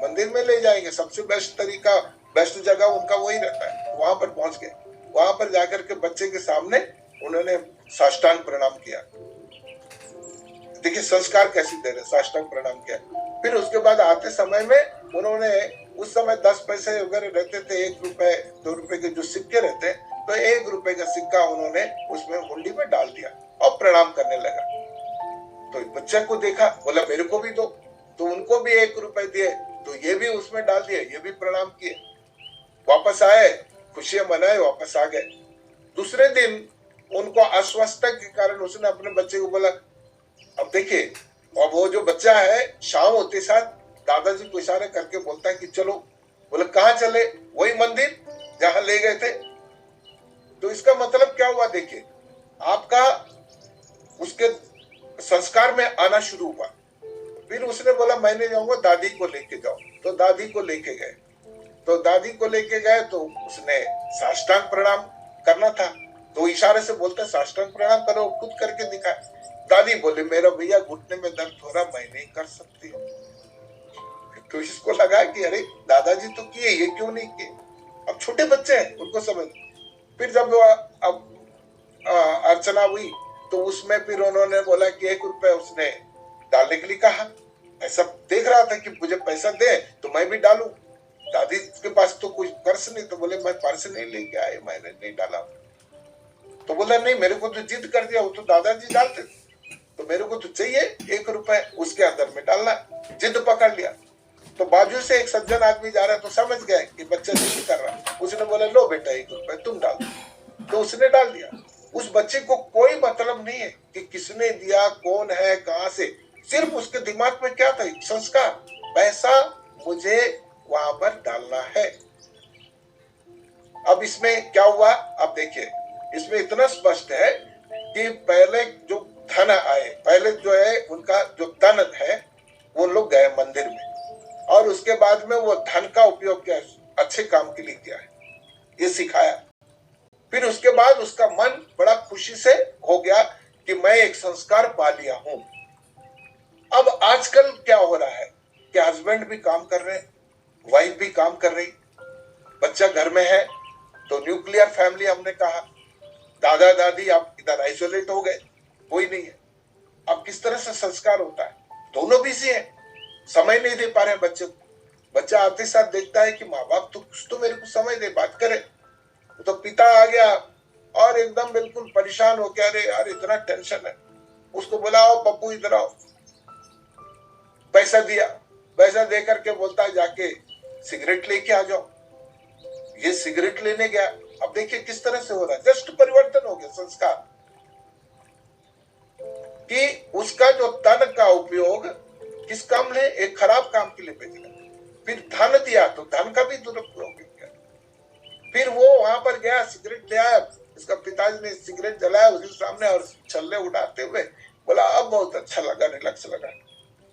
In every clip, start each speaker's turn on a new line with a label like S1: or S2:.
S1: मंदिर में ले जाएंगे, सबसे बेस्ट तरीका, बेस्ट जगह उनका वही रहता है। वहां पर पहुंच गए, वहां पर जाकर के बच्चे के सामने उन्होंने साष्टांग प्रणाम किया। देखिए संस्कार कैसे दे रहे, साष्टांग प्रणाम किया। फिर उसके बाद आते समय में उन्होंने, उस समय 10 पैसे वगैरह रहते थे, 1 रुपए 2 रुपए के जो सिक्के रहते, तो 1 रुपए का सिक्का उन्होंने उसमें हुंडी में डाल दिया और प्रणाम करने लगा। तो बच्चे को देखा, बोला मेरे को भी दो, तो उनको भी 1 रुपए दिए, तो ये भी उसमें डाल दिए, ये भी प्रणाम किए, वापस आए, खुशियां मनाए, वापस आ गए। दूसरे दिन उनको अस्वस्थता के कारण उसने अपने बच्चे को बोला, अब देखिए, और वो जो बच्चा है शाम होते साथ दादाजी को इशारे करके बोलता है कि चलो। बोले कहाँ चले? वही मंदिर जहां ले गए थे। तो इसका मतलब क्या हुआ? देखिए, आपका उसके संस्कार में आना शुरू हुआ। फिर उसने बोला मैं नहीं जाऊंगा, दादी को लेके जाओ, तो दादी को लेके गए। तो दादी को लेके गए तो उसने साष्टांग प्रणाम करना था, तो इशारे से बोलता साष्टांग प्रणाम करो, खुद करके दिखाए। दादी बोले मेरा भैया घुटने में दर्द हो रहा, मैं नहीं कर सकती। तो इसको लगा कि अरे दादाजी तो किए, ये क्यों नहीं किए? अब छोटे बच्चे हैं, उनको समझ। फिर जब अब अर्चना हुई तो उसमें फिर उन्होंने बोला कि 1 रुपए उसने डालने के लिए कहा। ऐसा देख रहा था कि मुझे पैसा दे तो मैं भी डालूं। दादी के पास तो कुछ पर्स नहीं, तो बोले मैं पर्स नहीं लेके आए, मैंने नहीं डाला। तो बोला नहीं, मेरे को तो जिद कर दिया, वो तो दादाजी डालते, तो मेरे को तो चाहिए 1 रुपए उसके अंदर में डालना। जिद पकड़ लिया। तो बाजू से एक सज्जन आदमी जा रहा है, तो समझ गए कि बच्चा जिद कर रहा। उसने बोला लो बेटा 1 रुपए तुम डाल दो, तो उसने डाल दिया। उस बच्चे को कोई मतलब नहीं है कि किसने दिया, कौन है, कहां से, सिर्फ उसके दिमाग में क्या था? संस्कार, पैसा मुझे वहां पर डालना है। अब इसमें क्या हुआ? अब देखिए, इसमें इतना स्पष्ट है कि पहले जो धन आए, पहले जो है उनका जो धन है, वो लोग गए मंदिर में, और उसके बाद में वो धन का उपयोग किया, अच्छे काम के लिए किया है, ये सिखाया। फिर उसके बाद उसका मन बड़ा खुशी से हो गया कि मैं एक संस्कार पा लिया हूं। अब आजकल क्या हो रहा है कि हस्बैंड भी काम कर रहे हैं, वाइफ भी काम कर रही, बच्चा घर में है, तो न्यूक्लियर फैमिली हमने कहा, दादा दादी आप इधर आइसोलेट हो गए, कोई नहीं है। अब किस तरह से संस्कार होता है? दोनों बिजी है, समय नहीं दे पा रहे बच्चे को। बच्चा आते साथ देखता है कि माँ बाप तो कुछ तो मेरे को समय दे, बात करे। तो पिता आ गया और एकदम बिल्कुल परेशान हो गया, अरे यार इतना टेंशन है। उसको बुलाओ पप्पू इधर आओ, पैसा दिया, पैसा दे करके बोलता है जाके सिगरेट लेके आ जाओ। ये सिगरेट लेने गया। अब देखिए किस तरह से हो रहा है, जस्ट परिवर्तन हो गया संस्कार, कि उसका जो तन का उपयोग किस काम में, एक खराब काम के लिए भेजेगा। फिर धन दिया तो धन का भी दुरुपयोग किया। फिर वो वहां पर गया, सिगरेट ले आया, इसका पिताजी ने सिगरेट जलाया उसके सामने और छल्ले उड़ाते हुए बोला अब बहुत अच्छा लगा, रिलैक्स लगा।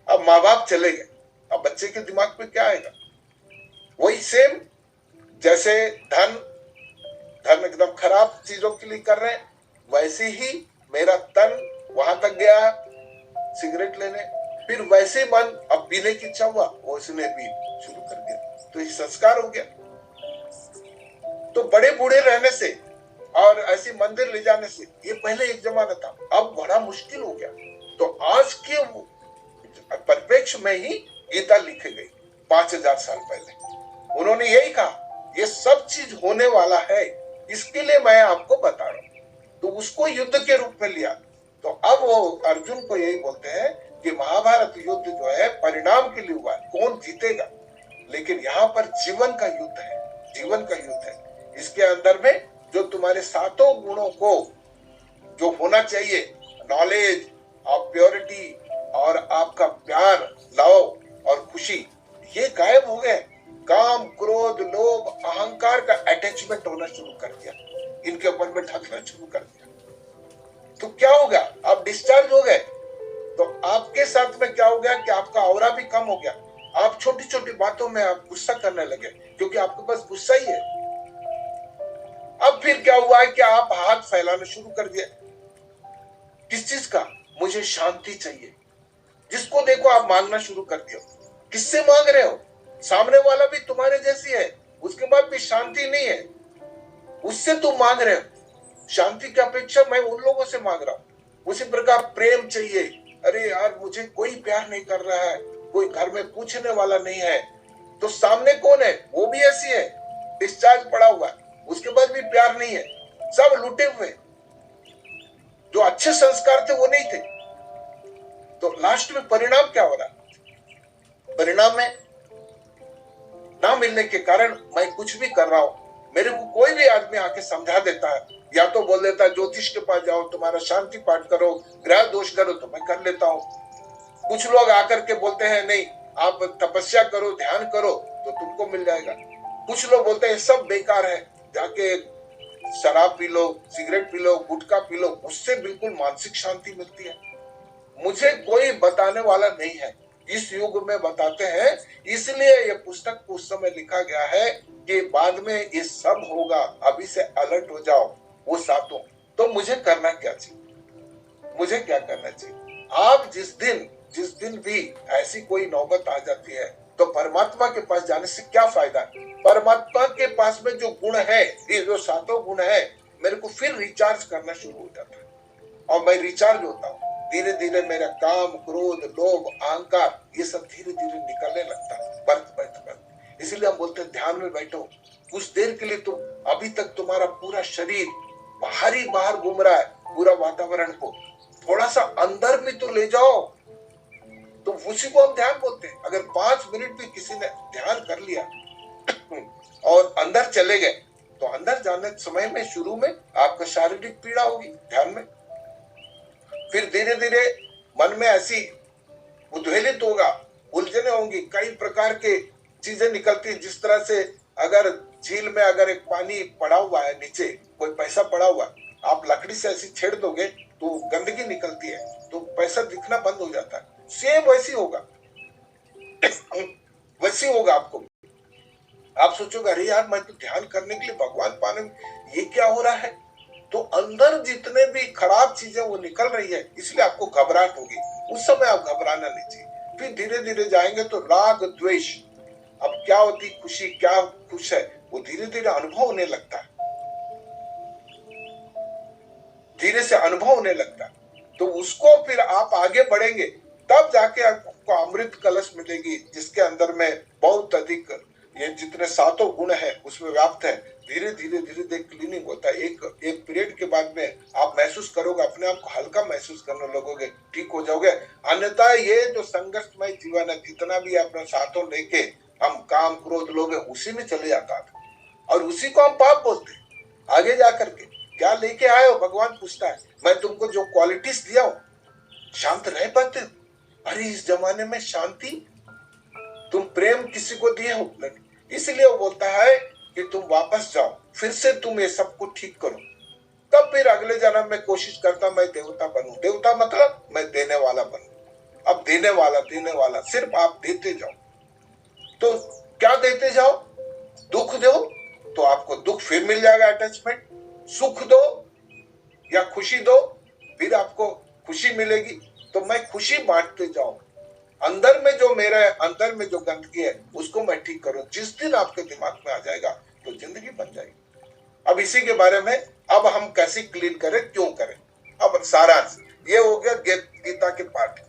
S1: अब माँ बाप चले गए, अब बच्चे के दिमाग में क्या आएगा? वही सेम, जैसे धन एकदम खराब चीजों के लिए कर रहे हैं, वैसे ही मेरा तन वहां तक गया सिगरेट लेने, फिर वैसे मन अब पीने की इच्छा हुआ, उसने भी शुरू कर दिया, तो ये संस्कार हो गया। तो बड़े बूढ़े रहने से और ऐसी मंदिर ले जाने से, ये पहले एक जमाना था, अब बड़ा मुश्किल हो गया। तो आज के परिप्रेक्ष्य में ही गीता लिखी गई 5000 साल पहले। उन्होंने यही कहा ये सब चीज होने वाला है, इसके लिए मैं आपको बता रहा हूं। तो उसको युद्ध के रूप में लिया। तो अब वो अर्जुन को यही बोलते हैं कि महाभारत युद्ध जो है परिणाम के लिए हुआ है, कौन जीतेगा, लेकिन यहाँ पर जीवन का युद्ध है, जीवन का युद्ध है। इसके अंदर में जो तुम्हारे 7 गुणों को जो होना चाहिए, नॉलेज और प्योरिटी और आपका प्यार, लव और खुशी, ये गायब हो गए। काम, क्रोध, लोभ, अहंकार का अटैचमेंट होना शुरू कर दिया, इनके ऊपर में ढकना शुरू कर दिया। तो क्या होगा? आप डिस्चार्ज हो गए। तो आपके साथ में क्या हो गया कि आपका ऑरा भी कम हो गया। आप छोटी छोटी बातों में आप गुस्सा करने लगे, क्योंकि आपके पास गुस्सा ही है। अब फिर क्या हुआ है कि आप हाथ फैलाना शुरू कर दिया, किस चीज का? मुझे शांति चाहिए। जिसको देखो आप मांगना शुरू कर दिया। किससे मांग रहे हो? सामने वाला भी तुम्हारे जैसी है, उसके बाद भी शांति नहीं है, उससे तुम मांग रहे हो शांति की अपेक्षा मैं उन लोगों से मांग रहा हूं। उसी प्रकार प्रेम चाहिए। अरे यार मुझे कोई प्यार नहीं कर रहा है, कोई घर में पूछने वाला नहीं है, तो सामने कौन है? वो भी ऐसी है, डिस्चार्ज पड़ा हुआ है, उसके बाद भी प्यार नहीं है, सब लुटे हुए। जो अच्छे संस्कार थे वो नहीं थे। तो लास्ट में परिणाम क्या हो रहा है? परिणाम में ना मिलने के कारण मैं कुछ भी कर रहा हूं, मेरे को कोई भी आदमी आके समझा देता है, या तो बोल देता है ज्योतिष के पास जाओ, तुम्हारा शांति पाठ करो, ग्रह दोष करो, तो मैं कर लेता हूं। कुछ लोग आकर के बोलते हैं नहीं आप तपस्या करो, ध्यान करो तो तुमको मिल जाएगा। कुछ लोग बोलते हैं सब बेकार है, जाके शराब P low, cigarette P low, गुटखा पी लो, उससे बिल्कुल मानसिक शांति मिलती है। मुझे कोई बताने वाला नहीं है, इस युग में बताते हैं, इसलिए ये पुस्तक उस समय लिखा गया है कि बाद में ये सब होगा, अभी से अलर्ट हो जाओ वो सातों। तो मुझे करना क्या चाहिए? मुझे क्या करना चाहिए? आप जिस दिन भी ऐसी कोई नौबत आ जाती है तो परमात्मा के पास जाने से क्या फायदा है? परमात्मा के पास में जो गुण है, ये जो सातों गुण है, मेरे को फिर रिचार्ज करना शुरू हो जाता है और मैं रिचार्ज होता हूँ। धीरे धीरे मेरा काम, क्रोध, लोभ, अहंकार ये सब धीरे धीरे निकलने लगता है, बढ़। इसीलिए हम बोलते हैं ध्यान में बैठो कुछ देर के लिए। तुम अभी तक तुम्हारा पूरा शरीर बाहर घूम रहा है, पूरा वातावरण को थोड़ा सा अंदर भी तो ले जाओ, तो उसी को हम ध्यान बोलते हैं। अगर 5 मिनट भी किसी ने ध्यान कर लिया और अंदर चले गए, तो अंदर जाने समय में शुरू में आपका शारीरिक पीड़ा होगी ध्यान में, फिर धीरे धीरे मन में ऐसी उद्वेलित होगा, उलझने होंगी, कई प्रकार के चीजें निकलती है। जिस तरह से अगर झील में अगर एक पानी पड़ा हुआ है, नीचे कोई पैसा पड़ा हुआ, आप लकड़ी से ऐसी छेड़ दोगे तो गंदगी निकलती है, तो पैसा दिखना बंद हो जाता है। सेम वैसी होगा वैसी होगा आपको। आप सोचोगे अरे यार मैं तो ध्यान करने के लिए भगवान पाने में ये क्या हो रहा है, तो अंदर जितने भी खराब चीजें वो निकल रही है, इसलिए आपको घबराहट होगी। उस समय आप घबराना नहीं चाहिए। फिर धीरे धीरे जाएंगे तो राग द्वेष, अब क्या होती खुशी, क्या खुश है, वो धीरे धीरे अनुभव होने लगता है, धीरे से अनुभव होने लगता है। तो उसको फिर आप आगे बढ़ेंगे, तब जाके आपको अमृत कलश मिलेगी, जिसके अंदर में बहुत अधिक ये जितने सातों गुण है उसमें व्याप्त है। धीरे धीरे क्लीनिंग होता है। एक पीरियड के बाद में आप महसूस करोगे, अपने आप को हल्का महसूस करने लगोगे, ठीक हो जाओगे। अन्यथा ये जो संघर्षमय जीवन है, जितना भी अपने साथों लेके हम काम, क्रोध, लोभ उसी में चले जाता था, और उसी को हम पाप बोलते हैं। आगे जा करके क्या लेके आए हो, भगवान पूछता है। मैं तुमको जो क्वालिटीज दिया हूं, शांत रह पाते हो? अरे इस जमाने में शांति, तुम प्रेम किसी को दिए हो, इसलिए वो बोलता है कि तुम वापस जाओ, फिर से तुम ये सब कुछ ठीक करो, तब फिर अगले जन्म में कोशिश करता मैं देवता बनूं। देवता मतलब मैं देने वाला बनूं। अब देने वाला सिर्फ आप देते जाओ। तो क्या देते जाओ? दुख दो तो आपको दुख फिर मिल जाएगा, अटैचमेंट। सुख दो या खुशी दो, फिर आपको खुशी मिलेगी। तो मैं खुशी बांटते जाऊं, अंदर में जो मेरा अंदर में जो गंदगी है उसको मैं ठीक करूं। जिस दिन आपके दिमाग में आ जाएगा तो जिंदगी बन जाएगी। अब इसी के बारे में अब हम कैसे क्लीन करें, क्यों करें, अब सारांश ये हो गया गीता के पाठ।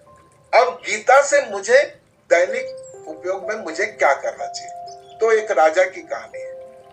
S1: अब गीता से मुझे दैनिक उपयोग में मुझे क्या करना चाहिए। तो एक राजा की कहानी है।